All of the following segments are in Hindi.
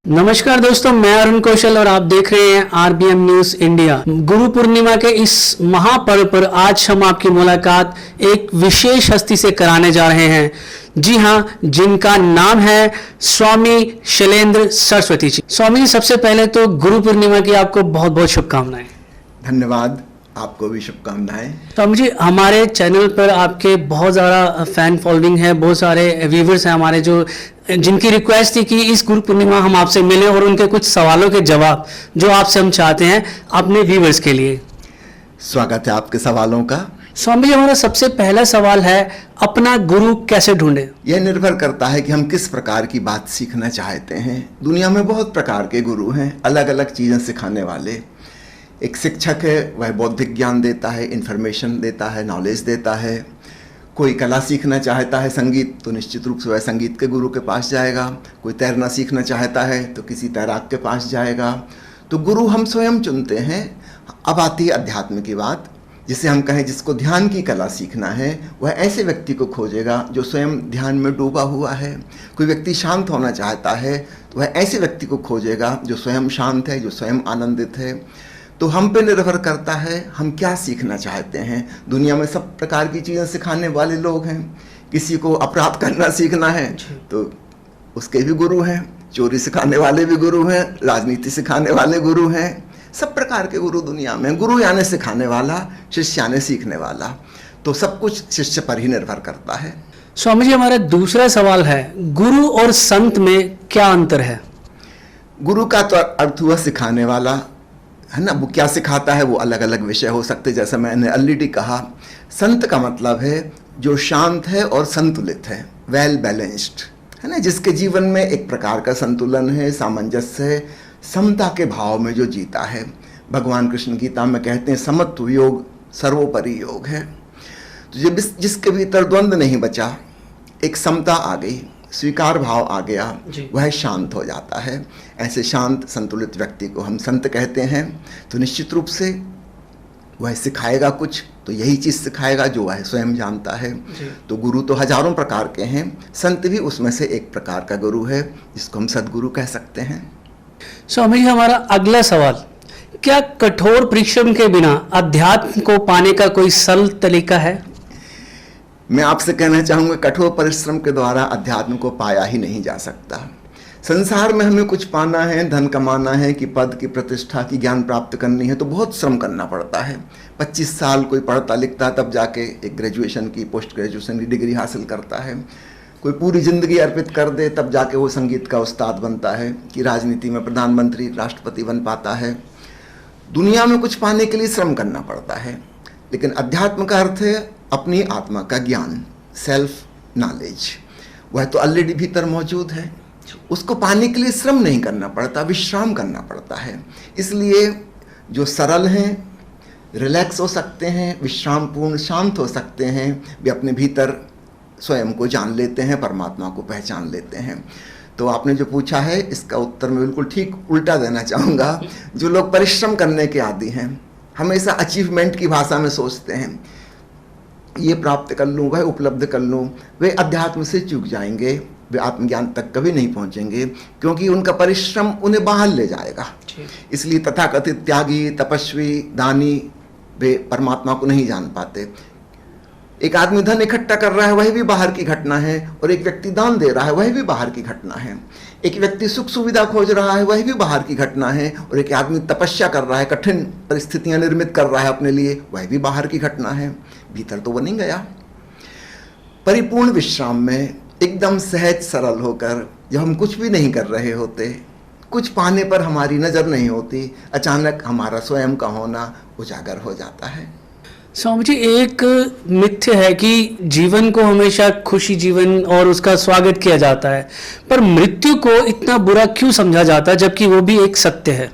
नमस्कार दोस्तों, मैं अरुण कौशल और आप देख रहे हैं RBM news India. Guru Purnima के इस महापर्व पर आज हम आपकी मुलाकात एक विशेष हस्ती से कराने जा रहे हैं। जी हां, जिनका नाम है स्वामी शैलेंद्र सरस्वती जी। स्वामी जी, सबसे पहले तो गुरु पूर्णिमा की आपको बहुत बहुत शुभकामनाएं। धन्यवाद, आपको भी शुभकामनाएं। स्वामी जी, हमारे चैनल पर आपके बहुत ज़्यादा फैन फॉलोइंग है, बहुत सारे व्यूवर्स हैं हमारे जिनकी रिक्वेस्ट थी कि इस गुरु पूर्णिमा हम आपसे मिलें और उनके कुछ सवालों के जवाब जो आपसे हम चाहते हैं अपने व्यूवर्स के लिए। स्वागत है आपके सवालों का। स्वामी जी, हमारा सबसे पहला सवाल है, अपना गुरु कैसे ढूंढे? यह निर्भर करता है कि हम किस प्रकार की बात सीखना चाहते हैं। दुनिया में बहुत प्रकार के गुरु हैं, अलग अलग चीज़ें सिखाने वाले। एक शिक्षक है, वह बौद्धिक ज्ञान देता है, इन्फॉर्मेशन देता है, नॉलेज देता है। कोई कला सीखना चाहता है, संगीत, तो निश्चित रूप से वह संगीत के गुरु के पास जाएगा। कोई तैरना सीखना चाहता है तो किसी तैराक के पास जाएगा। तो गुरु हम स्वयं चुनते हैं। अब आती है अध्यात्म की बात। जिसे हम कहें, जिसको ध्यान की कला सीखना है, वह ऐसे व्यक्ति को खोजेगा जो स्वयं ध्यान में डूबा हुआ है। कोई व्यक्ति शांत होना चाहता है तो वह ऐसे व्यक्ति को खोजेगा जो स्वयं शांत है, जो स्वयं आनंदित है। तो हम पे निर्भर करता है हम क्या सीखना चाहते हैं। दुनिया में सब प्रकार की चीज़ें सिखाने वाले लोग हैं। किसी को अपराध करना सीखना है तो उसके भी गुरु हैं, चोरी सिखाने वाले भी गुरु हैं, राजनीति सिखाने वाले गुरु हैं। सब प्रकार के गुरु दुनिया में। गुरु यानी सिखाने वाला, शिष्य यानी सीखने वाला। तो सब कुछ शिष्य पर ही निर्भर करता है। स्वामी जी, हमारा दूसरा सवाल है, गुरु और संत में क्या अंतर है? गुरु का तो अर्थ हुआ सिखाने वाला, है ना। वो क्या सिखाता है वो अलग अलग विषय हो सकते, जैसा मैंने ऑलरेडी कहा। संत का मतलब है जो शांत है और संतुलित है, वेल बैलेंस्ड, है ना। जिसके जीवन में एक प्रकार का संतुलन है, सामंजस्य है, समता के भाव में जो जीता है। भगवान कृष्ण गीता में कहते हैं समत्व योग सर्वोपरि योग है। तो जब जिसके भीतर द्वंद्व नहीं बचा, एक समता आ गई, स्वीकार भाव आ गया, वह शांत हो जाता है। ऐसे शांत संतुलित व्यक्ति को हम संत कहते हैं। तो निश्चित रूप से वह सिखाएगा कुछ, तो यही चीज़ सिखाएगा जो वह स्वयं जानता है। तो गुरु तो हजारों प्रकार के हैं, संत भी उसमें से एक प्रकार का गुरु है जिसको हम सदगुरु कह सकते हैं। स्वामी जी, हमारा अगला सवाल, क्या कठोर परिश्रम के बिना अध्यात्म को पाने का कोई सरल तरीका है? मैं आपसे कहना चाहूँगा, कठोर परिश्रम के द्वारा अध्यात्म को पाया ही नहीं जा सकता। संसार में हमें कुछ पाना है, धन कमाना है, कि पद की प्रतिष्ठा की ज्ञान प्राप्त करनी है, तो बहुत श्रम करना पड़ता है। 25 साल कोई पढ़ता लिखता तब जाके एक ग्रेजुएशन की, पोस्ट ग्रेजुएशन की डिग्री हासिल करता है। कोई पूरी ज़िंदगी अर्पित कर दे तब जाके वो संगीत का उस्ताद बनता है, कि राजनीति में प्रधानमंत्री, राष्ट्रपति बन पाता है। दुनिया में कुछ पाने के लिए श्रम करना पड़ता है। लेकिन अध्यात्म का अर्थ है अपनी आत्मा का ज्ञान, सेल्फ नॉलेज। वह तो ऑलरेडी भीतर मौजूद है। उसको पाने के लिए श्रम नहीं करना पड़ता, विश्राम करना पड़ता है। इसलिए जो सरल हैं, रिलैक्स हो सकते हैं, विश्राम पूर्ण शांत हो सकते हैं, वे अपने भीतर स्वयं को जान लेते हैं, परमात्मा को पहचान लेते हैं। तो आपने जो पूछा है, इसका उत्तर मैं बिल्कुल ठीक उल्टा देना चाहूँगा। जो लोग परिश्रम करने के आदी हैं, हमेशा अचीवमेंट की भाषा में सोचते हैं, ये प्राप्त कर लूँ, वह उपलब्ध कर लूँ, वे अध्यात्म से चूक जाएंगे, वे आत्मज्ञान तक कभी नहीं पहुँचेंगे, क्योंकि उनका परिश्रम उन्हें बाहर ले जाएगा। इसलिए तथाकथित त्यागी, तपस्वी, दानी, वे परमात्मा को नहीं जान पाते। एक आदमी धन इकट्ठा कर रहा है, वह भी बाहर की घटना है, और एक व्यक्ति दान दे रहा है, वह भी बाहर की घटना है। एक व्यक्ति सुख सुविधा खोज रहा है, वह भी बाहर की घटना है, और एक आदमी तपस्या कर रहा है, कठिन परिस्थितियां निर्मित कर रहा है अपने लिए, वह भी बाहर की घटना है। भीतर तो वो नहीं गया। परिपूर्ण विश्राम में एकदम सहज सरल होकर, जब हम कुछ भी नहीं कर रहे होते, कुछ पाने पर हमारी नज़र नहीं होती, अचानक हमारा स्वयं का होना उजागर हो जाता है। स्वामी जी, एक मिथ्य है कि जीवन को हमेशा खुशी जीवन और उसका स्वागत किया जाता है, पर मृत्यु को इतना बुरा क्यों समझा जाता है, जबकि वो भी एक सत्य है?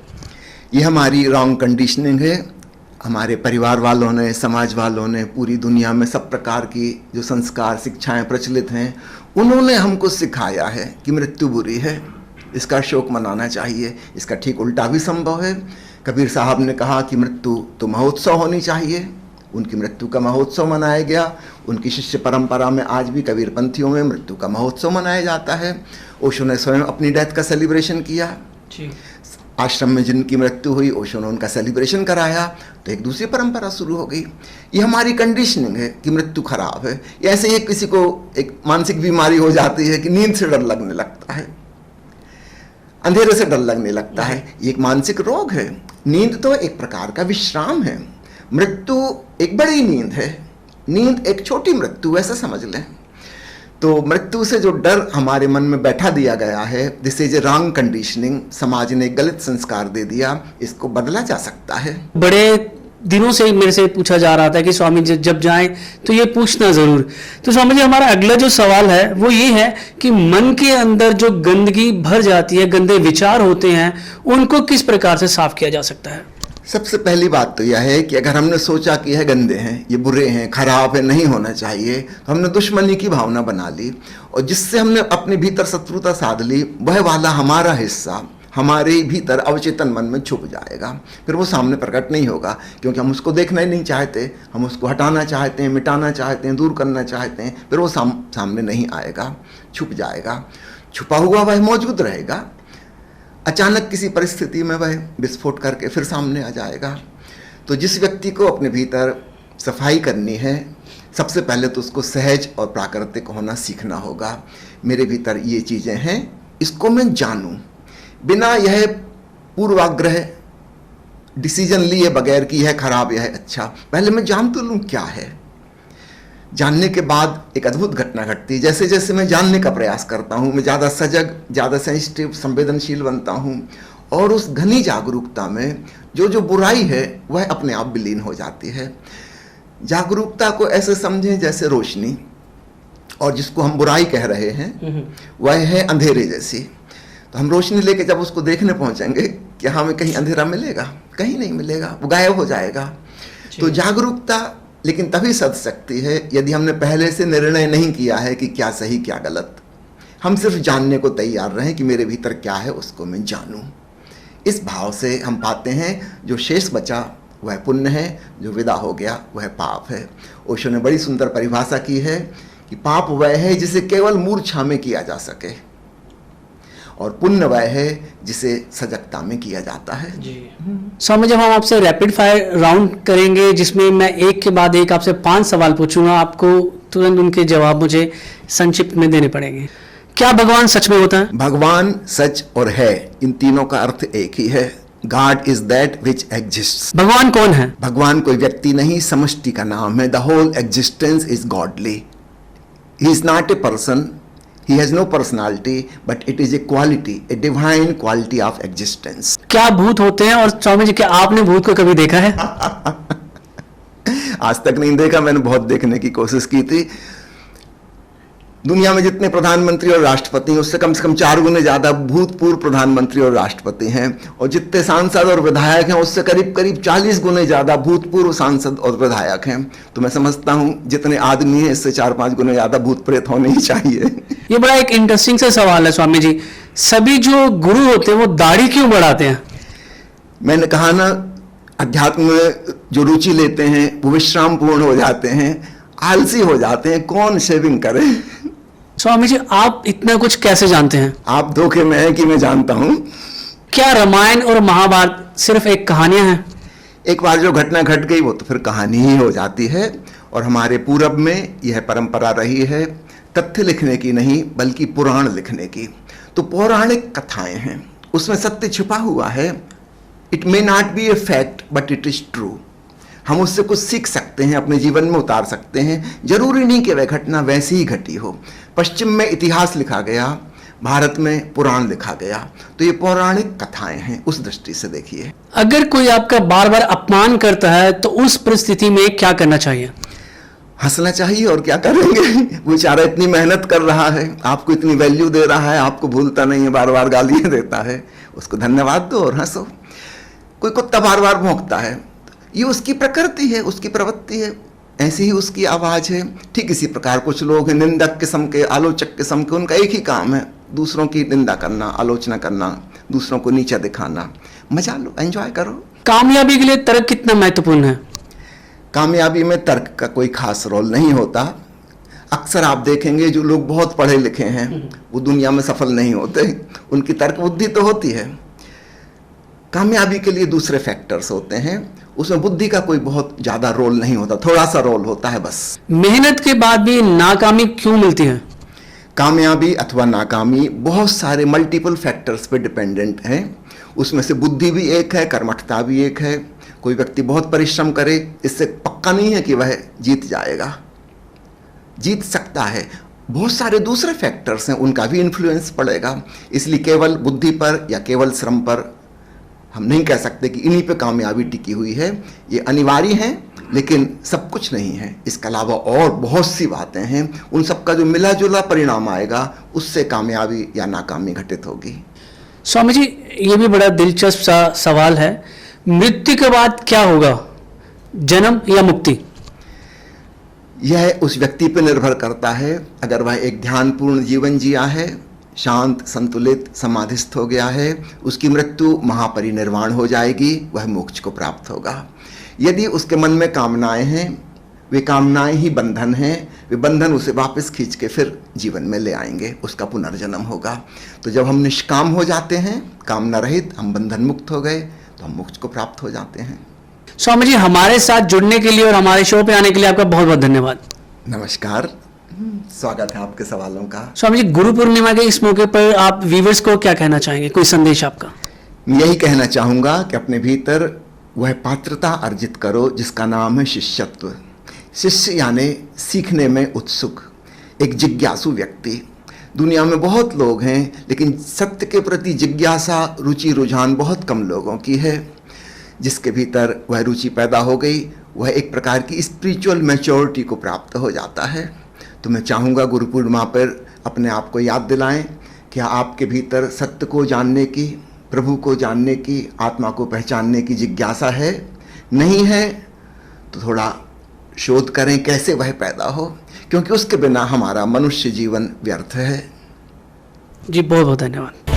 ये हमारी रॉन्ग कंडीशनिंग है। हमारे परिवार वालों ने, समाज वालों ने, पूरी दुनिया में सब प्रकार की जो संस्कार, शिक्षाएं प्रचलित हैं, उन्होंने हमको सिखाया है कि मृत्यु बुरी है, इसका शोक मनाना चाहिए। इसका ठीक उल्टा भी संभव है। कबीर साहब ने कहा कि मृत्यु तो महोत्सव होनी चाहिए, उनकी मृत्यु का महोत्सव मनाया गया। उनकी शिष्य परंपरा में आज भी कबीरपंथियों में मृत्यु का महोत्सव मनाया जाता है। ओशो ने स्वयं अपनी डेथ का सेलिब्रेशन किया। आश्रम में जिनकी मृत्यु हुई ओशो ने उनका सेलिब्रेशन कराया, तो एक दूसरी परंपरा शुरू हो गई। ये हमारी कंडीशनिंग है कि मृत्यु खराब है। ऐसे ही किसी को एक मानसिक बीमारी हो जाती है कि नींद से डर लगने लगता है, अंधेरे से डर लगने लगता है, ये एक मानसिक रोग है। नींद तो एक प्रकार का विश्राम है, मृत्यु एक बड़ी नींद है, नींद एक छोटी मृत्यु ऐसा समझ लें। तो मृत्यु से जो डर हमारे मन में बैठा दिया गया है, this is a wrong conditioning, समाज ने एक गलत संस्कार दे दिया, इसको बदला जा सकता है। बड़े दिनों से मेरे से पूछा जा रहा था कि स्वामी जी जब जाएं तो ये पूछना जरूर। तो स्वामी जी हमारा अगला जो सवाल है वो ये है कि मन के अंदर जो गंदगी भर जाती है, गंदे विचार होते हैं, उनको किस प्रकार से साफ किया जा सकता है? सबसे पहली बात तो यह है कि अगर हमने सोचा कि यह गंदे हैं, ये बुरे हैं, खराब है, नहीं होना चाहिए, तो हमने दुश्मनी की भावना बना ली, और जिससे हमने अपने भीतर शत्रुता साध ली, वह वाला हमारा हिस्सा हमारे भीतर अवचेतन मन में छुप जाएगा। फिर वो सामने प्रकट नहीं होगा, क्योंकि हम उसको देखना ही नहीं चाहते, हम उसको हटाना चाहते हैं, मिटाना चाहते हैं, दूर करना चाहते हैं। फिर वो सामने नहीं आएगा, छुप जाएगा। छुपा हुआ वह मौजूद रहेगा, अचानक किसी परिस्थिति में वह विस्फोट करके फिर सामने आ जाएगा। तो जिस व्यक्ति को अपने भीतर सफाई करनी है, सबसे पहले तो उसको सहज और प्राकृतिक होना सीखना होगा। मेरे भीतर ये चीज़ें हैं, इसको मैं जानूं, बिना यह पूर्वाग्रह डिसीजन लिए बगैर कि यह खराब यह अच्छा, पहले मैं जान तो लूँ क्या है। जानने के बाद एक अद्भुत घटना घटती है। जैसे जैसे मैं जानने का प्रयास करता हूँ, मैं ज़्यादा सजग, ज़्यादा सेंसिटिव, संवेदनशील बनता हूँ, और उस घनी जागरूकता में जो जो बुराई है वह अपने आप विलीन हो जाती है। जागरूकता को ऐसे समझें जैसे रोशनी, और जिसको हम बुराई कह रहे हैं वह है अंधेरे जैसी। तो हम रोशनी लेके जब उसको देखने पहुंचेंगे, क्या हमें कहीं अंधेरा मिलेगा? कहीं नहीं मिलेगा, वो गायब हो जाएगा। तो जागरूकता लेकिन तभी सध सकती है यदि हमने पहले से निर्णय नहीं किया है कि क्या सही क्या गलत। हम सिर्फ जानने को तैयार रहें कि मेरे भीतर क्या है, उसको मैं जानूं। इस भाव से हम पाते हैं जो शेष बचा वह पुण्य है, जो विदा हो गया वह पाप है। ओशो ने बड़ी सुंदर परिभाषा की है कि पाप वह है जिसे केवल मूर्छा में किया जा सके, और पुण्य वह है जिसे सजगता में किया जाता है। जी स्वामी, जब हम आपसे रैपिड फायर राउंड करेंगे, जिसमें मैं एक के बाद एक आपसे 5 सवाल पूछूंगा, आपको तुरंत उनके जवाब मुझे संक्षिप्त में देने पड़ेंगे। क्या भगवान सच में होता है? भगवान सच और है, इन तीनों का अर्थ एक ही है। God is that which exists. भगवान कौन है? भगवान कोई व्यक्ति नहीं, समष्टि का नाम है। The whole existence is godly. He is not a person, he has no personality, but it is a quality, a divine quality of existence. क्या भूत होते हैं? और स्वामी जी, क्या आपने भूत को कभी देखा है? आज तक नहीं देखा, मैंने बहुत देखने की कोशिश की थी। दुनिया में जितने प्रधानमंत्री और राष्ट्रपति हैं, उससे कम से कम 4 गुने ज्यादा भूतपूर्व प्रधानमंत्री और राष्ट्रपति हैं, और जितने सांसद और विधायक हैं उससे करीब करीब 40 गुने ज्यादा भूतपूर्व सांसद और विधायक हैं। तो मैं समझता हूं जितने आदमी हैं इससे 4-5 गुने ज्यादा भूत प्रेत होने ही चाहिए। ये बड़ा एक इंटरेस्टिंग सा सवाल है स्वामी जी, सभी जो गुरु होते हैं वो दाढ़ी क्यों बढ़ाते हैं? मैंने कहा ना, अध्यात्म में जो रुचि लेते हैं वो विश्राम पूर्ण हो जाते हैं, आलसी हो जाते हैं, कौन शेविंग करे। स्वामी जी, आप इतना कुछ कैसे जानते हैं? आप धोखे में हैं कि मैं जानता हूं। क्या रामायण और महाभारत सिर्फ एक कहानियां हैं? एक बार जो घटना घट गई वो तो फिर कहानी ही हो जाती है, और हमारे पूरब में यह परंपरा रही है तथ्य लिखने की नहीं बल्कि पुराण लिखने की। तो पौराणिक कथाएं हैं, उसमें सत्य छिपा हुआ है। It may not be a fact but it is true. हम उससे कुछ सीख सकते हैं, अपने जीवन में उतार सकते हैं। जरूरी नहीं कि वह घटना वैसी ही घटी हो। पश्चिम में इतिहास लिखा गया, भारत में पुराण लिखा गया, तो ये पौराणिक कथाएं हैं, उस दृष्टि से देखिए। अगर कोई आपका बार बार अपमान करता है तो उस परिस्थिति में क्या करना चाहिए? हंसना चाहिए, और क्या करेंगे। वो बेचारा इतनी मेहनत कर रहा है, आपको इतनी वैल्यू दे रहा है, आपको भूलता नहीं है, बार बार गालियां देता है, उसको धन्यवाद दो और हंसो। कोई कुत्ता बार बार भौंकता है, ये उसकी प्रकृति है, उसकी प्रवृत्ति है, ऐसी ही उसकी आवाज है। ठीक इसी प्रकार कुछ लोग हैं निंदक किस्म के, आलोचक किस्म के, उनका एक ही काम है दूसरों की निंदा करना, आलोचना करना, दूसरों को नीचा दिखाना। मजा लो, एंजॉय करो। कामयाबी के लिए तर्क कितना महत्वपूर्ण है? कामयाबी में तर्क का कोई खास रोल नहीं होता। अक्सर आप देखेंगे जो लोग बहुत पढ़े लिखे हैं वो दुनिया में सफल नहीं होते, उनकी तर्क बुद्धि तो होती है। कामयाबी के लिए दूसरे फैक्टर्स होते हैं, उसमें बुद्धि का कोई बहुत ज्यादा रोल नहीं होता, थोड़ा सा रोल होता है बस। मेहनत के बाद भी नाकामी क्यों मिलती है? कामयाबी अथवा नाकामी बहुत सारे मल्टीपल फैक्टर्स पे डिपेंडेंट है। उसमें से बुद्धि भी एक है, कर्मठता भी एक है। कोई व्यक्ति बहुत परिश्रम करे, इससे पक्का नहीं है कि वह जीत जाएगा, जीत सकता है। बहुत सारे दूसरे फैक्टर्स हैं, उनका भी इन्फ्लुएंस पड़ेगा। इसलिए केवल बुद्धि पर या केवल श्रम पर हम नहीं कह सकते कि इन्हीं पे कामयाबी टिकी हुई है। ये अनिवार्य है लेकिन सब कुछ नहीं है। इसके अलावा और बहुत सी बातें हैं, उन सब का जो मिला जुला परिणाम आएगा उससे कामयाबी या नाकामी घटित होगी। स्वामी जी, ये भी बड़ा दिलचस्प सा सवाल है, मृत्यु के बाद क्या होगा, जन्म या मुक्ति? यह उस व्यक्ति पर निर्भर करता है। अगर वह एक ध्यानपूर्ण जीवन जिया है, शांत संतुलित समाधिस्थ हो गया है, उसकी मृत्यु महापरिनिर्वाण हो जाएगी, वह मोक्ष को प्राप्त होगा। यदि उसके मन में कामनाएं हैं, वे कामनाएं ही बंधन हैं, वे बंधन उसे वापस खींच के फिर जीवन में ले आएंगे, उसका पुनर्जन्म होगा। तो जब हम निष्काम हो जाते हैं, कामना रहित, हम बंधन मुक्त हो गए, तो हम मोक्ष को प्राप्त हो जाते हैं। स्वामी जी, हमारे साथ जुड़ने के लिए और हमारे शो पे आने के लिए आपका बहुत बहुत धन्यवाद। नमस्कार, स्वागत है आपके सवालों का। स्वामी जी, गुरु पूर्णिमा के इस मौके पर आप व्यूअर्स को क्या कहना चाहेंगे, कोई संदेश आपका? यही कहना चाहूँगा कि अपने भीतर वह पात्रता अर्जित करो जिसका नाम है शिष्यत्व। शिष्य यानी सीखने में उत्सुक, एक जिज्ञासु व्यक्ति। दुनिया में बहुत लोग हैं लेकिन सत्य के प्रति जिज्ञासा, रुचि, रुझान बहुत कम लोगों की है। जिसके भीतर वह रुचि पैदा हो गई, वह एक प्रकार की स्पिरिचुअल मैच्योरिटी को प्राप्त हो जाता है। तो मैं चाहूँगा गुरु पूर्णिमा पर अपने आप को याद दिलाएं कि आपके भीतर सत्य को जानने की, प्रभु को जानने की, आत्मा को पहचानने की जिज्ञासा है। नहीं है तो थोड़ा शोध करें कैसे वह पैदा हो, क्योंकि उसके बिना हमारा मनुष्य जीवन व्यर्थ है। जी बहुत बहुत धन्यवाद।